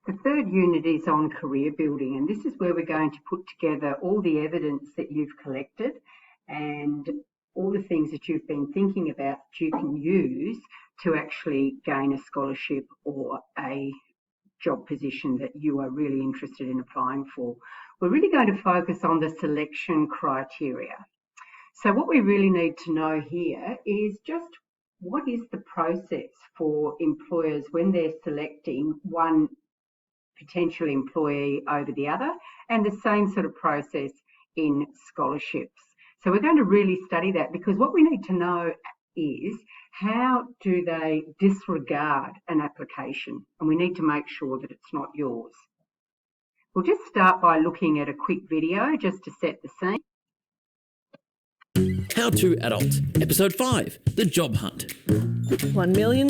The third unit is on career building, and this is where we're going to put together all the evidence that you've collected and all the things that you've been thinking about that you can use to actually gain a scholarship or a job position that you are really interested in applying for. We're really going to focus on the selection criteria. So what we really need to know here is just what is the process for employers when they're selecting one potential employee over the other, and the same sort of process in scholarships. So we're going to really study that, because what we need to know is how do they disregard an application, and we need to make sure that it's not yours. We'll just start by looking at a quick video just to set the scene. How to Adult, Episode 5, The Job Hunt. $1 million,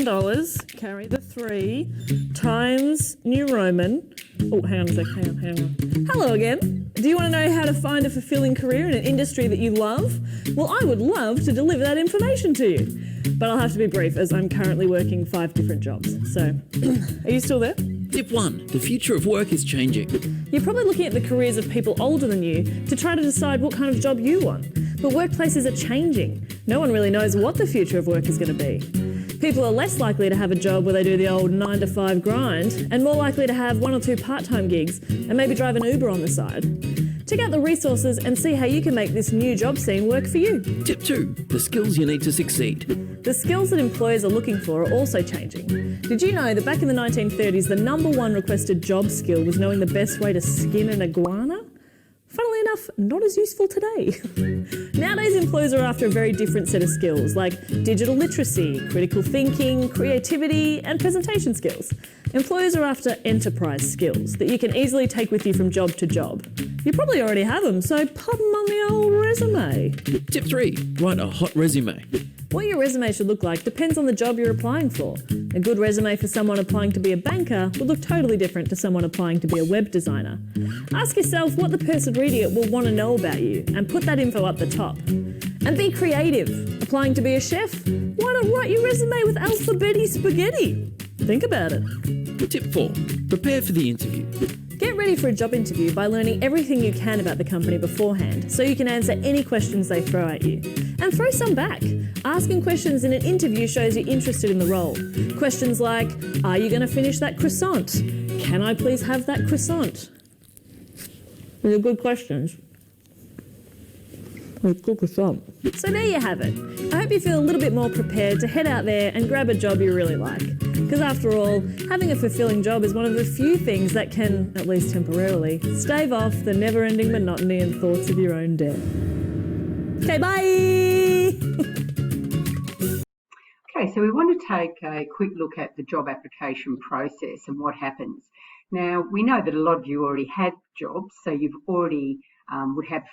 carry the 3, times New Roman. Oh, hang on a sec, hang on. Hello again. Do you want to know how to find a fulfilling career in an industry that you love? Well, I would love to deliver that information to you. But I'll have to be brief, as I'm currently working 5 different jobs. So, are you still there? Tip 1. The future of work is changing. You're probably looking at the careers of people older than you to try to decide what kind of job you want. But workplaces are changing. No one really knows what the future of work is going to be. People are less likely to have a job where they do the old 9-to-5 grind, and more likely to have 1 or 2 part-time gigs and maybe drive an Uber on the side. Check out the resources and see how you can make this new job scene work for you. Tip 2. The skills you need to succeed. The skills that employers are looking for are also changing. Did you know that back in the 1930s, the #1 requested job skill was knowing the best way to skin an iguana? Funnily enough, not as useful today. Nowadays, employers are after a very different set of skills, like digital literacy, critical thinking, creativity, and presentation skills. Employers are after enterprise skills that you can easily take with you from job to job. You probably already have them, so pop them on the old resume. Tip 3. Write a hot resume. What your resume should look like depends on the job you're applying for. A good resume for someone applying to be a banker would look totally different to someone applying to be a web designer. Ask yourself what the person reading it will want to know about you and put that info up the top. And be creative. Applying to be a chef? Why not write your resume with alphabeti spaghetti? Think about it. Tip 4. Prepare for the interview. Get ready for a job interview by learning everything you can about the company beforehand, so you can answer any questions they throw at you. And throw some back. Asking questions in an interview shows you're interested in the role. Questions like, are you going to finish that croissant? Can I please have that croissant? These are good questions. So there you have it. I hope you feel a little bit more prepared to head out there and grab a job you really like. Because after all, having a fulfilling job is one of the few things that can, at least temporarily, stave off the never-ending monotony and thoughts of your own death. Okay, bye! Okay, so we want to take a quick look at the job application process and what happens. Now, we know that a lot of you already had jobs, so you've already would have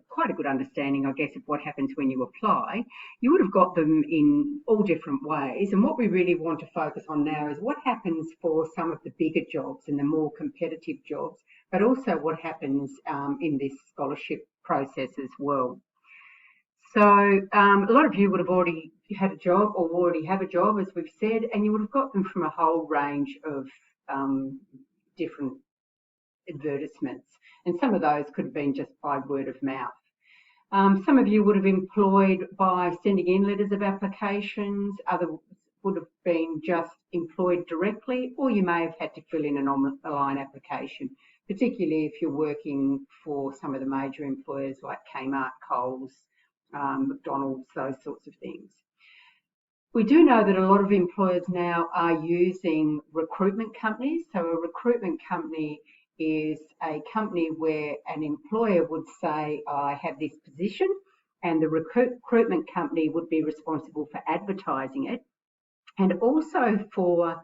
quite a good understanding, I guess, of what happens when you apply. You would have got them in all different ways, and what we really want to focus on now is what happens for some of the bigger jobs and the more competitive jobs, but also what happens in this scholarship process as well. So a lot of you would have already had a job or already have a job, as we've said, and you would have got them from a whole range of different advertisements. And some of those could have been just by word of mouth. Some of you would have employed by sending in letters of applications, others would have been just employed directly, or you may have had to fill in an online application, particularly if you're working for some of the major employers like Kmart, Coles, McDonald's, those sorts of things. We do know that a lot of employers now are using recruitment companies. So a recruitment company is a company where an employer would say, I have this position, and the recruitment company would be responsible for advertising it and also for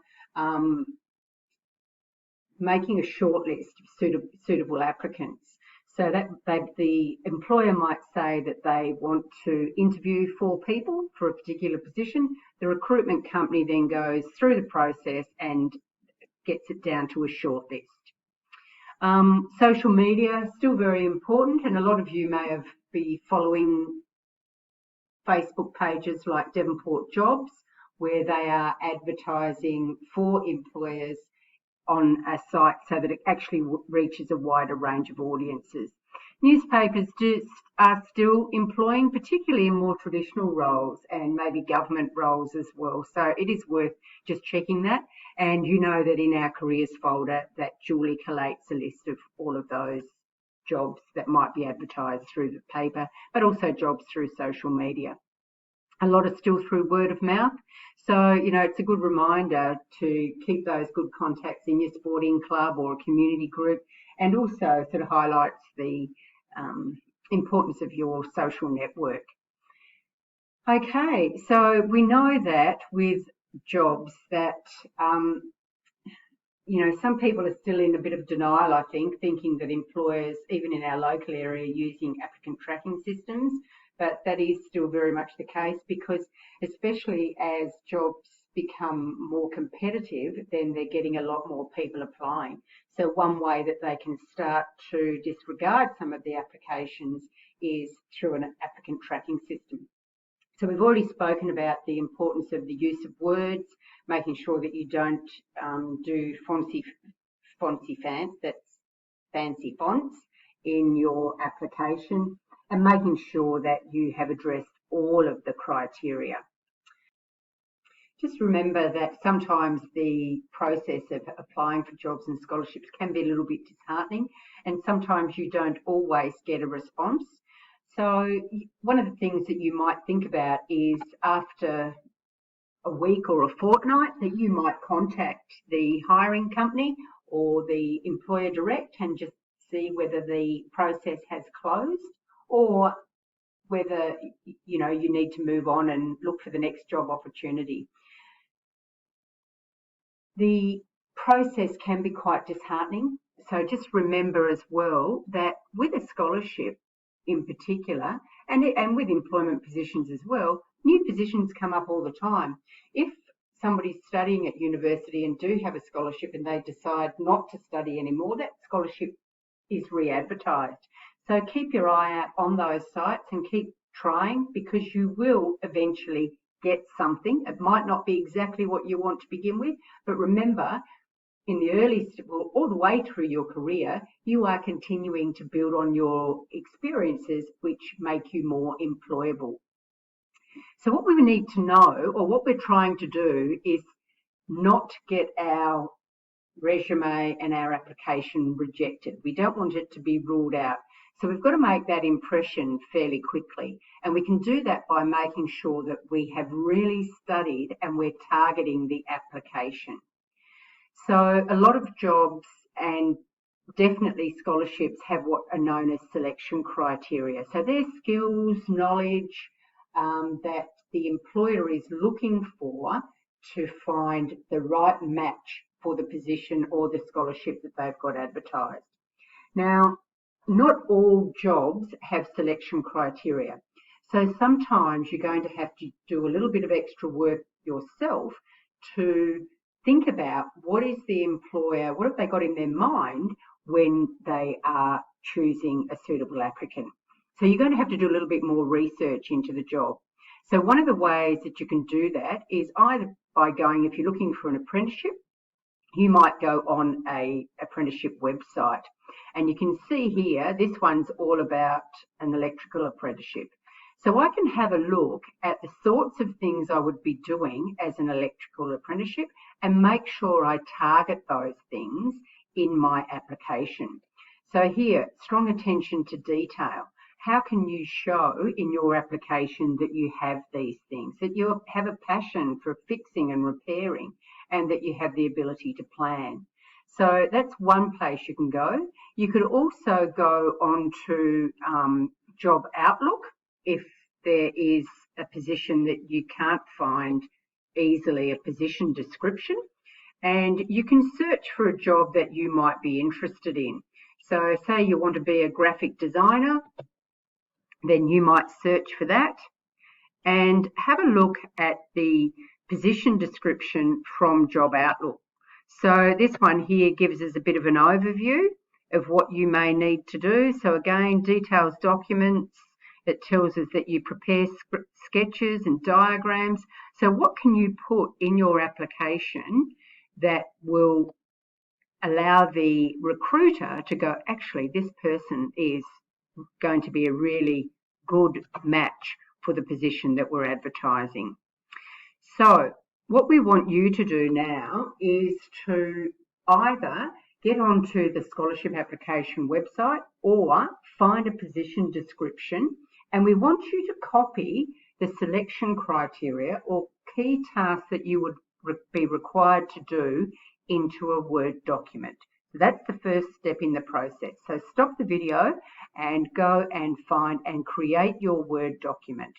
making a short list of suitable applicants. So that the employer might say that they want to interview 4 people for a particular position. The recruitment company then goes through the process and gets it down to a short list. Social media, still very important, and a lot of you may have been following Facebook pages like Devonport Jobs, where they are advertising for employers on a site so that it actually reaches a wider range of audiences. Newspapers are still employing, particularly in more traditional roles and maybe government roles as well. So it is worth just checking that. And you know that in our careers folder that Julie collates a list of all of those jobs that might be advertised through the paper, but also jobs through social media. A lot are still through word of mouth. So, it's a good reminder to keep those good contacts in your sporting club or a community group, and also sort of highlights the importance of your social network. Okay, so we know that with jobs that, some people are still in a bit of denial, I think, thinking that employers, even in our local area, are using applicant tracking systems. But that is still very much the case, because especially as jobs become more competitive, then they're getting a lot more people applying. So one way that they can start to disregard some of the applications is through an applicant tracking system. So we've already spoken about the importance of the use of words, making sure that you don't do fancy fonts in your application, and making sure that you have addressed all of the criteria. Just remember that sometimes the process of applying for jobs and scholarships can be a little bit disheartening, and sometimes you don't always get a response. So one of the things that you might think about is, after a week or a fortnight, that you might contact the hiring company or the employer direct and just see whether the process has closed, or whether you need to move on and look for the next job opportunity. The process can be quite disheartening, so just remember as well that with a scholarship in particular, and with employment positions as well, new positions come up all the time. If somebody's studying at university and do have a scholarship and they decide not to study anymore, that scholarship is re-advertised. So keep your eye out on those sites and keep trying, because you will eventually get something. It might not be exactly what you want to begin with, but remember, in the all the way through your career, you are continuing to build on your experiences, which make you more employable. So what we need to know, or what we're trying to do, is not get our resume and our application rejected. We don't want it to be ruled out. So we've got to make that impression fairly quickly. And we can do that by making sure that we have really studied and we're targeting the application. So a lot of jobs and definitely scholarships have what are known as selection criteria. So they're skills, knowledge that the employer is looking for to find the right match for the position or the scholarship that they've got advertised. Now, not all jobs have selection criteria. So sometimes you're going to have to do a little bit of extra work yourself to think about what is the employer, what have they got in their mind when they are choosing a suitable applicant. So you're going to have to do a little bit more research into the job. So one of the ways that you can do that is either by going, if you're looking for an apprenticeship, you might go on a apprenticeship website. And you can see here, this one's all about an electrical apprenticeship. So I can have a look at the sorts of things I would be doing as an electrical apprenticeship and make sure I target those things in my application. So here, strong attention to detail. How can you show in your application that you have these things, that you have a passion for fixing and repairing, and that you have the ability to plan? So that's one place you can go. You could also go on to Job Outlook if there is a position that you can't find easily a position description, and you can search for a job that you might be interested in. So say you want to be a graphic designer, then you might search for that and have a look at the position description from Job Outlook. So this one here gives us a bit of an overview of what you may need to do. So again, details documents. It tells us that you prepare sketches and diagrams. So what can you put in your application that will allow the recruiter to go, actually, this person is going to be a really good match for the position that we're advertising. So what we want you to do now is to either get onto the scholarship application website or find a position description, and we want you to copy the selection criteria or key tasks that you would be required to do into a Word document. So that's the first step in the process. So stop the video and go and find and create your Word document.